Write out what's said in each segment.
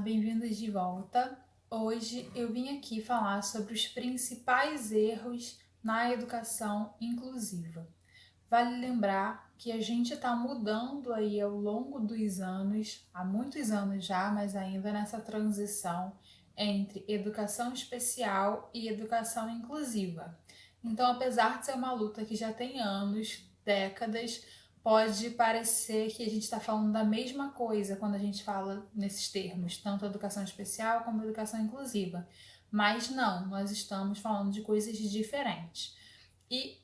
bem-vindos de volta. Hoje eu vim aqui falar sobre os principais erros na educação inclusiva. Vale lembrar que a gente está mudando aí ao longo dos anos, há muitos anos já, mas ainda nessa transição entre educação especial e educação inclusiva. Então, apesar de ser uma luta que já tem anos, décadas, pode parecer que a gente está falando da mesma coisa quando a gente fala nesses termos, tanto educação especial como educação inclusiva. Mas não, nós estamos falando de coisas diferentes. E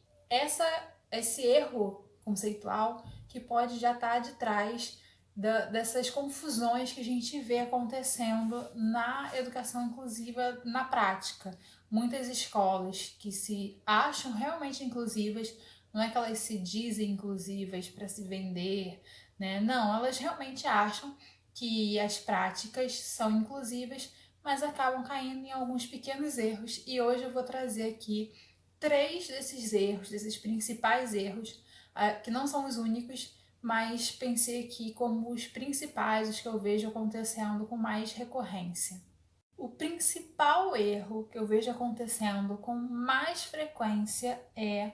esse erro conceitual que pode já estar de trás dessas confusões que a gente vê acontecendo na educação inclusiva na prática. Muitas escolas que se acham realmente inclusivas, não é que elas se dizem inclusivas para se vender, né? Não, elas realmente acham que as práticas são inclusivas, mas acabam caindo em alguns pequenos erros. E hoje eu vou trazer aqui 3 desses erros, desses principais erros, que não são os únicos, mas pensei aqui como os principais, os que eu vejo acontecendo com mais recorrência. O principal erro que eu vejo acontecendo com mais frequência é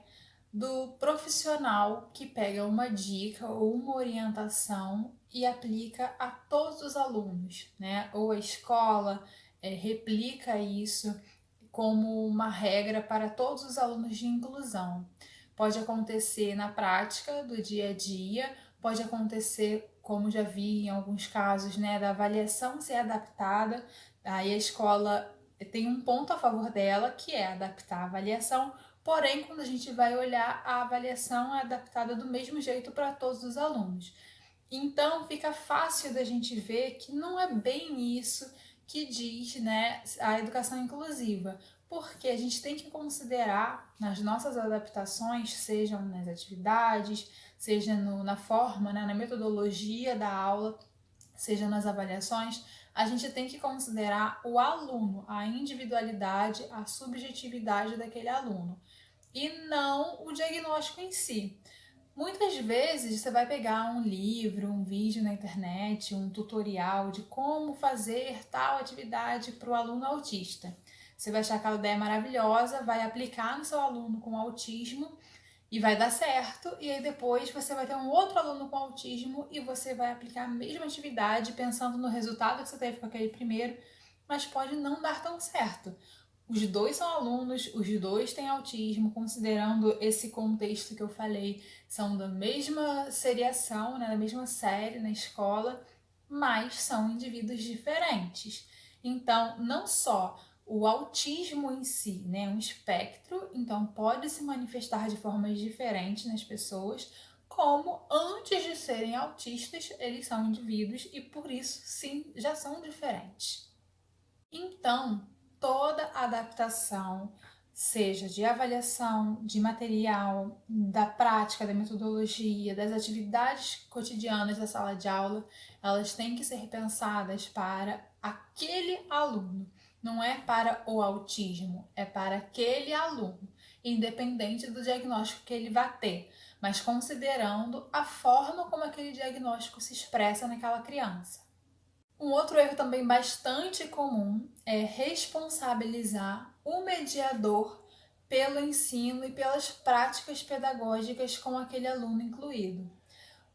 do profissional que pega uma dica ou uma orientação e aplica a todos os alunos, né? Ou a escola replica isso como uma regra para todos os alunos de inclusão. Pode acontecer na prática do dia a dia, pode acontecer, como já vi em alguns casos, né, da avaliação ser adaptada. Aí a escola tem um ponto a favor dela, que é adaptar a avaliação, porém, quando a gente vai olhar, a avaliação é adaptada do mesmo jeito para todos os alunos. Então, fica fácil da gente ver que não é bem isso que diz, né, a educação inclusiva, porque a gente tem que considerar nas nossas adaptações, sejam nas atividades, seja na forma, né, na metodologia da aula, seja nas avaliações, a gente tem que considerar o aluno, a individualidade, a subjetividade daquele aluno, e não o diagnóstico em si. Muitas vezes você vai pegar um livro, um vídeo na internet, um tutorial de como fazer tal atividade para o aluno autista. Você vai achar aquela ideia maravilhosa, vai aplicar no seu aluno com autismo e vai dar certo. E aí depois você vai ter um outro aluno com autismo e você vai aplicar a mesma atividade pensando no resultado que você teve com aquele primeiro, mas pode não dar tão certo. Os dois são alunos, os dois têm autismo, considerando esse contexto que eu falei, são da mesma seriação, né, da mesma série na escola, mas são indivíduos diferentes. Então, não só o autismo em si, né, um espectro, então pode se manifestar de formas diferentes nas pessoas, como antes de serem autistas, eles são indivíduos e por isso, sim, já são diferentes. Então, toda adaptação, seja de avaliação, de material, da prática, da metodologia, das atividades cotidianas da sala de aula, elas têm que ser pensadas para aquele aluno. Não é para o autismo, é para aquele aluno, independente do diagnóstico que ele vai ter, mas considerando a forma como aquele diagnóstico se expressa naquela criança. Um outro erro também bastante comum é responsabilizar o mediador pelo ensino e pelas práticas pedagógicas com aquele aluno incluído.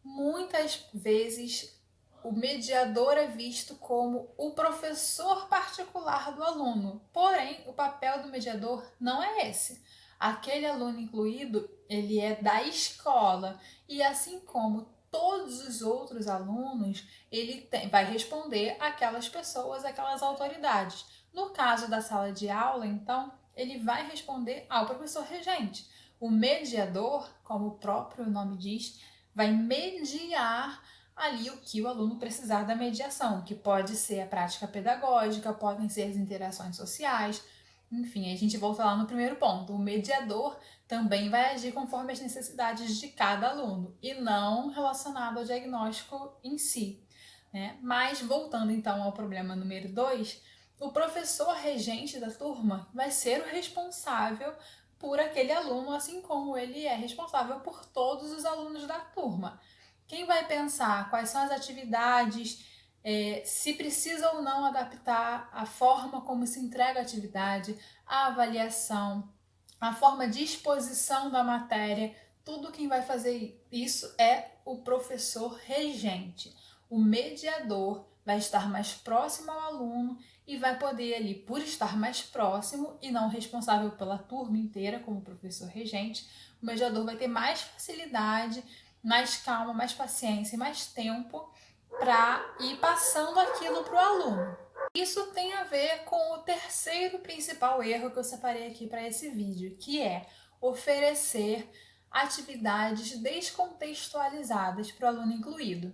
Muitas vezes o mediador é visto como o professor particular do aluno, porém o papel do mediador não é esse. Aquele aluno incluído, ele é da escola e assim como todos os outros alunos, vai responder aquelas pessoas, aquelas autoridades. No caso da sala de aula, então, ele vai responder ao professor regente. O mediador, como o próprio nome diz, vai mediar ali o que o aluno precisar da mediação, que pode ser a prática pedagógica, podem ser as interações sociais, enfim, a gente volta lá no primeiro ponto. O mediador também vai agir conforme as necessidades de cada aluno e não relacionado ao diagnóstico em si, né? Mas voltando então ao problema número 2, o professor regente da turma vai ser o responsável por aquele aluno, assim como ele é responsável por todos os alunos da turma. Quem vai pensar quais são as atividades se precisa ou não adaptar a forma como se entrega a atividade, a avaliação, a forma de exposição da matéria. Tudo quem vai fazer isso é o professor regente. O mediador vai estar mais próximo ao aluno e vai poder ali, por estar mais próximo e não responsável pela turma inteira como professor regente, o mediador vai ter mais facilidade, mais calma, mais paciência e mais tempo para ir passando aquilo para o aluno. Isso tem a ver com o terceiro principal erro que eu separei aqui para esse vídeo, que é oferecer atividades descontextualizadas para o aluno incluído.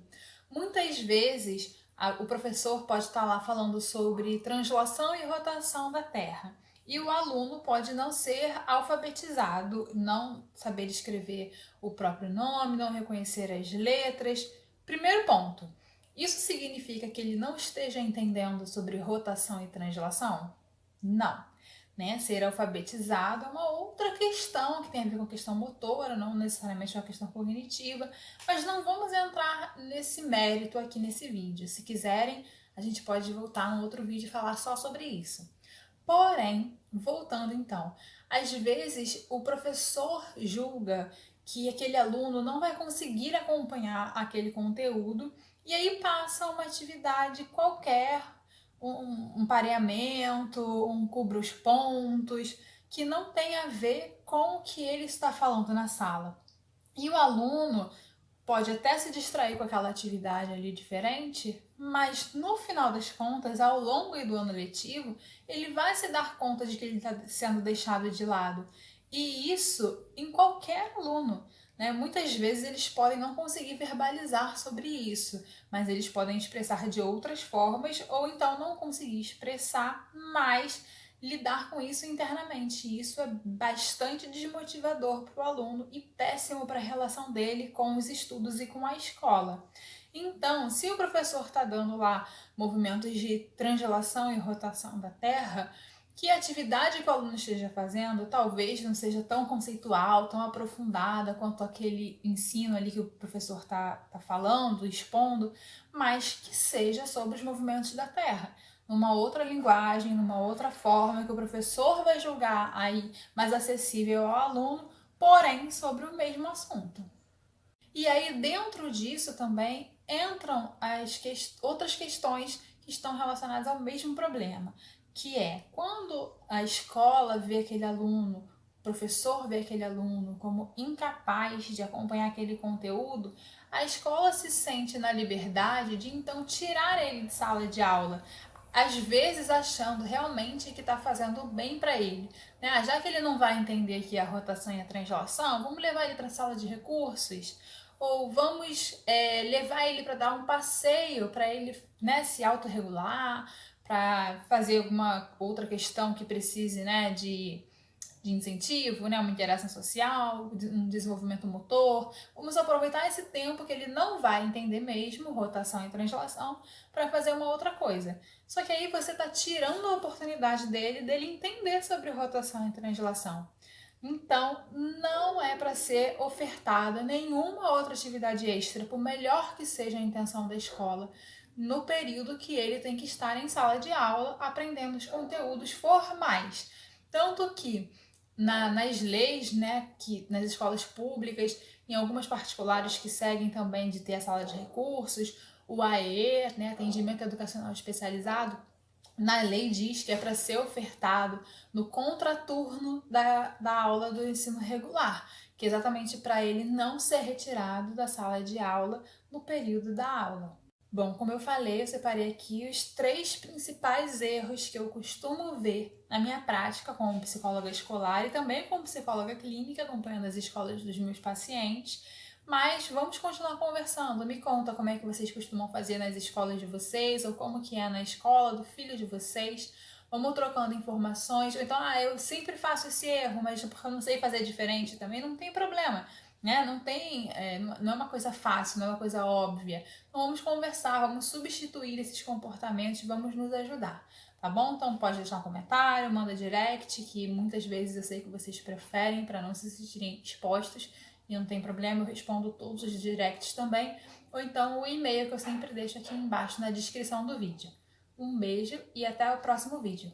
Muitas vezes o professor pode estar lá falando sobre translação e rotação da Terra e o aluno pode não ser alfabetizado, não saber escrever o próprio nome, não reconhecer as letras. Primeiro ponto. Isso significa que ele não esteja entendendo sobre rotação e translação? Não. Né? Ser alfabetizado é uma outra questão que tem a ver com a questão motora, não necessariamente uma questão cognitiva, mas não vamos entrar nesse mérito aqui nesse vídeo. Se quiserem, a gente pode voltar num outro vídeo e falar só sobre isso. Porém, voltando então, às vezes o professor julga que aquele aluno não vai conseguir acompanhar aquele conteúdo e aí passa uma atividade qualquer, um pareamento, um cubra os pontos, que não tem a ver com o que ele está falando na sala. E o aluno pode até se distrair com aquela atividade ali diferente, mas no final das contas, ao longo do ano letivo, ele vai se dar conta de que ele está sendo deixado de lado. E isso em qualquer aluno. Né? Muitas vezes eles podem não conseguir verbalizar sobre isso, mas eles podem expressar de outras formas ou então não conseguir expressar, mas lidar com isso internamente. Isso é bastante desmotivador para o aluno e péssimo para a relação dele com os estudos e com a escola. Então, se o professor está dando lá movimentos de translação e rotação da Terra, que a atividade que o aluno esteja fazendo talvez não seja tão conceitual, tão aprofundada quanto aquele ensino ali que o professor está falando, expondo, mas que seja sobre os movimentos da Terra, numa outra linguagem, numa outra forma que o professor vai julgar aí mais acessível ao aluno, porém sobre o mesmo assunto. E aí dentro disso também entram as outras questões que estão relacionadas ao mesmo problema, que é quando a escola vê aquele aluno, o professor vê aquele aluno como incapaz de acompanhar aquele conteúdo, a escola se sente na liberdade de então tirar ele de sala de aula, às vezes achando realmente que está fazendo bem para ele. Né? Já que ele não vai entender aqui a rotação e a translação, vamos levar ele para a sala de recursos, ou vamos levar ele para dar um passeio, para ele, né, se autorregular, para fazer alguma outra questão que precise, né, de incentivo, né, uma interação social, um desenvolvimento motor. Vamos aproveitar esse tempo que ele não vai entender mesmo, rotação e translação, para fazer uma outra coisa. Só que aí você está tirando a oportunidade dele entender sobre rotação e translação. Então, não é para ser ofertada nenhuma outra atividade extra, por melhor que seja a intenção da escola, no período que ele tem que estar em sala de aula aprendendo os conteúdos formais. Tanto que nas leis, né, que nas escolas públicas, em algumas particulares que seguem também de ter a sala de recursos, o AE, né, atendimento educacional especializado, na lei diz que é para ser ofertado no contraturno da aula do ensino regular, que é exatamente para ele não ser retirado da sala de aula no período da aula. Bom, como eu falei, eu separei aqui os 3 principais erros que eu costumo ver na minha prática como psicóloga escolar e também como psicóloga clínica, acompanhando as escolas dos meus pacientes. Mas vamos continuar conversando. Me conta como é que vocês costumam fazer nas escolas de vocês, ou como que é na escola do filho de vocês. Vamos trocando informações. Ou então, eu sempre faço esse erro, mas porque eu não sei fazer diferente também, não tem problema. Né? Não é uma coisa fácil, não é uma coisa óbvia. Então vamos conversar, vamos substituir esses comportamentos, vamos nos ajudar. Tá bom? Então pode deixar um comentário, manda direct, que muitas vezes eu sei que vocês preferem para não se sentirem expostos. E não tem problema, eu respondo todos os directs também. ou então o e-mail que eu sempre deixo aqui embaixo na descrição do vídeo. Um beijo e até o próximo vídeo.